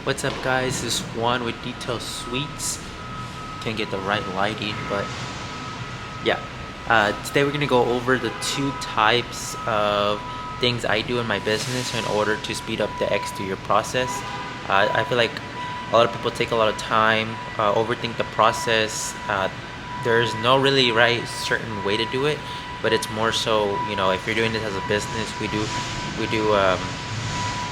What's up, guys? This is Juan with Detail Suites. Can't get the right lighting, but yeah. Today we're gonna go over the two types of things I do in my business in order to speed up the exterior process. I feel like a lot of people take a lot of time, overthink the process. There's no really right certain way to do it, but it's more so, if you're doing this as a business, we do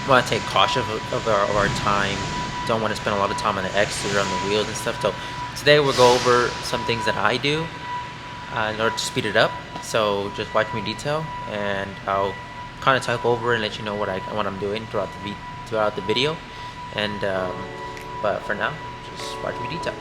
want to take caution of our time. Don't want to spend a lot of time on the exterior, on the wheels and stuff. So today we'll go over some things that I do in order to speed it up. So just watch me detail, and I'll kind of talk over and let you know what I'm doing throughout the video. And but for now, just watch me detail.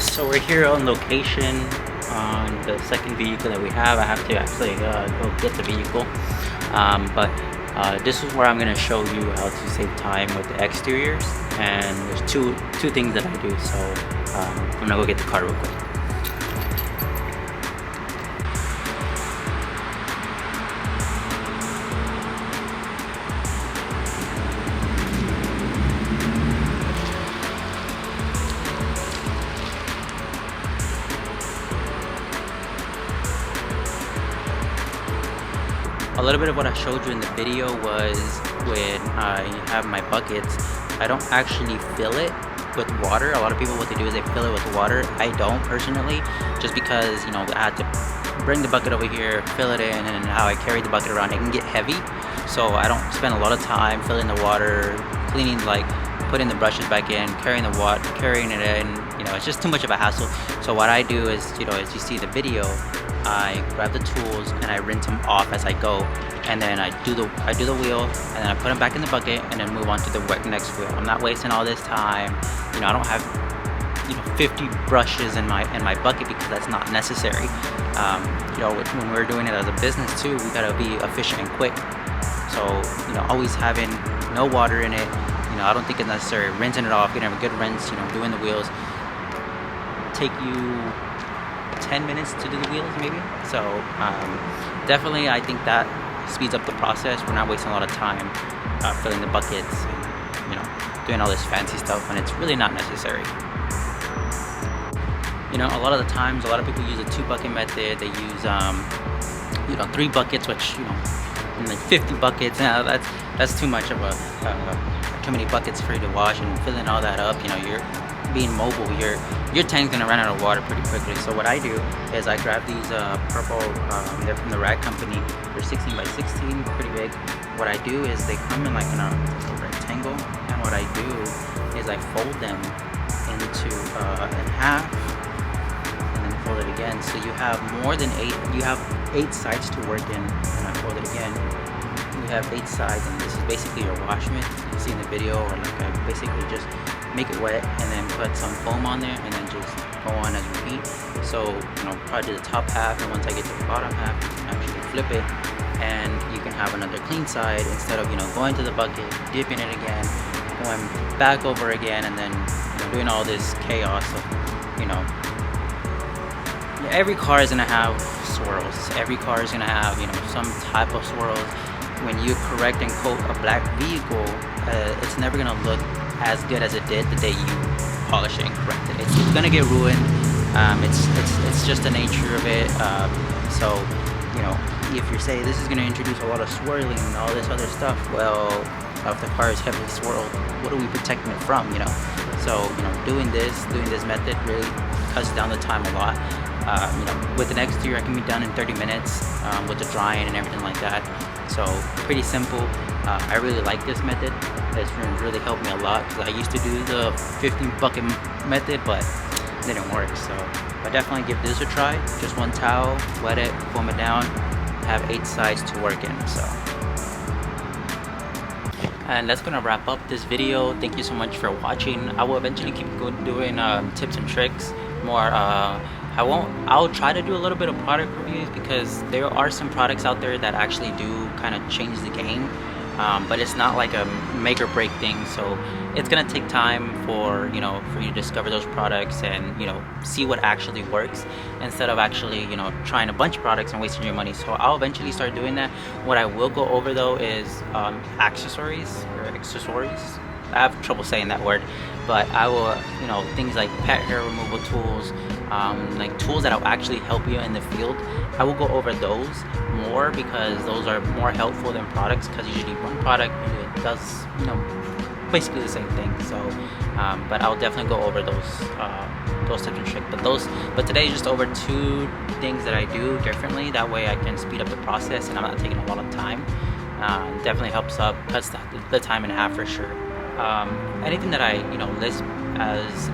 So we're here on location on the second vehicle that we have. I have to actually go get the vehicle, but this is where I'm going to show you how to save time with the exteriors. And there's two things that I do. So I'm going to go get the car real quick. A little bit of what I showed you in the video was when I have my buckets, I don't actually fill it with water. A lot of people, what they do is they fill it with water. I don't personally, just because, I had to bring the bucket over here, fill it in, and how I carry the bucket around, it can get heavy. So I don't spend a lot of time filling the water, cleaning, like putting the brushes back in, carrying the water, carrying it in. It's just too much of a hassle. So what I do is, as you see the video, I grab the tools and I rinse them off as I go, and then I do the wheel, and then I put them back in the bucket, and then move on to the next wheel. I'm not wasting all this time. I don't have 50 brushes in my bucket, because that's not necessary. When we're doing it as a business too, we gotta be efficient and quick. So always having no water in it. I don't think it's necessary. Rinsing it off, getting a good rinse. Doing the wheels take you 10 minutes to do the wheels, maybe. So definitely, I think that speeds up the process. We're not wasting a lot of time filling the buckets and doing all this fancy stuff when it's really not necessary. A lot of the times, a lot of people use a 2-bucket method. They use 3 buckets, which and like 50 buckets. That's too much of too many buckets for you to wash, and filling all that up. You're being mobile, your tank's gonna run out of water pretty quickly. So what I do is I grab these purple, they're from the Rag Company. They're 16 by 16, pretty big. What I do is they come in like in a rectangle, and what I do is I fold them into in half, and then fold it again. So you have more than 8. You have 8 sides to work in, and I fold it again. You have 8 sides, and this is basically your wash mitt. You see in the video, or like I basically just make it wet and then put some foam on there, and then just go on as repeat. So probably do the top half, and once I get to the bottom half, you can actually flip it, and you can have another clean side, instead of going to the bucket, dipping it again, going back over again, and then doing all this chaos of every car is gonna have swirls. Every car is gonna have some type of swirls. When you correct and coat a black vehicle, it's never gonna look as good as it did the day you polish it and correct it. It's gonna get ruined. It's just the nature of it. So if you say this is gonna introduce a lot of swirling and all this other stuff, well, if the car is heavily swirled, what are we protecting it from? So doing this method really cuts down the time a lot. With an exterior, I can be done in 30 minutes with the drying and everything like that. So pretty simple. I really like this method. It's really helped me a lot because I used to do the 15 bucket method, but it didn't work. So I definitely give this a try. Just one towel, wet it, foam it down, have 8 sides to work in. So. And that's gonna wrap up this video. Thank you so much for watching. I will eventually keep doing tips and tricks more. I'll try to do a little bit of product reviews because there are some products out there that actually do kind of change the game, but it's not like a make or break thing. So it's gonna take time for you to discover those products and see what actually works instead of actually trying a bunch of products and wasting your money. So I'll eventually start doing that. What I will go over though is accessories. I have trouble saying that word, but I will things like pet hair removal tools, like tools that will actually help you in the field. I will go over those more because those are more helpful than products, because usually one product does basically the same thing. So but I'll definitely go over those tips and tricks. But today is just over 2 things that I do differently. That way I can speed up the process and I'm not taking a lot of time. Definitely helps up, cuts the time in half for sure. Anything that I list as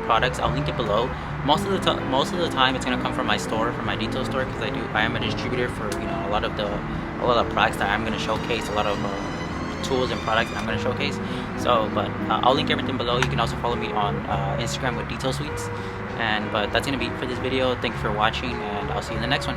products, I'll link it below. Most of the time it's gonna come from my store, from my detail store, because I am a distributor for a lot of the products that I'm gonna showcase, a lot of tools and products that I'm gonna showcase. So, but I'll link everything below. You can also follow me on Instagram with Detail Sweets. But that's gonna be it for this video. Thank you for watching, and I'll see you in the next one.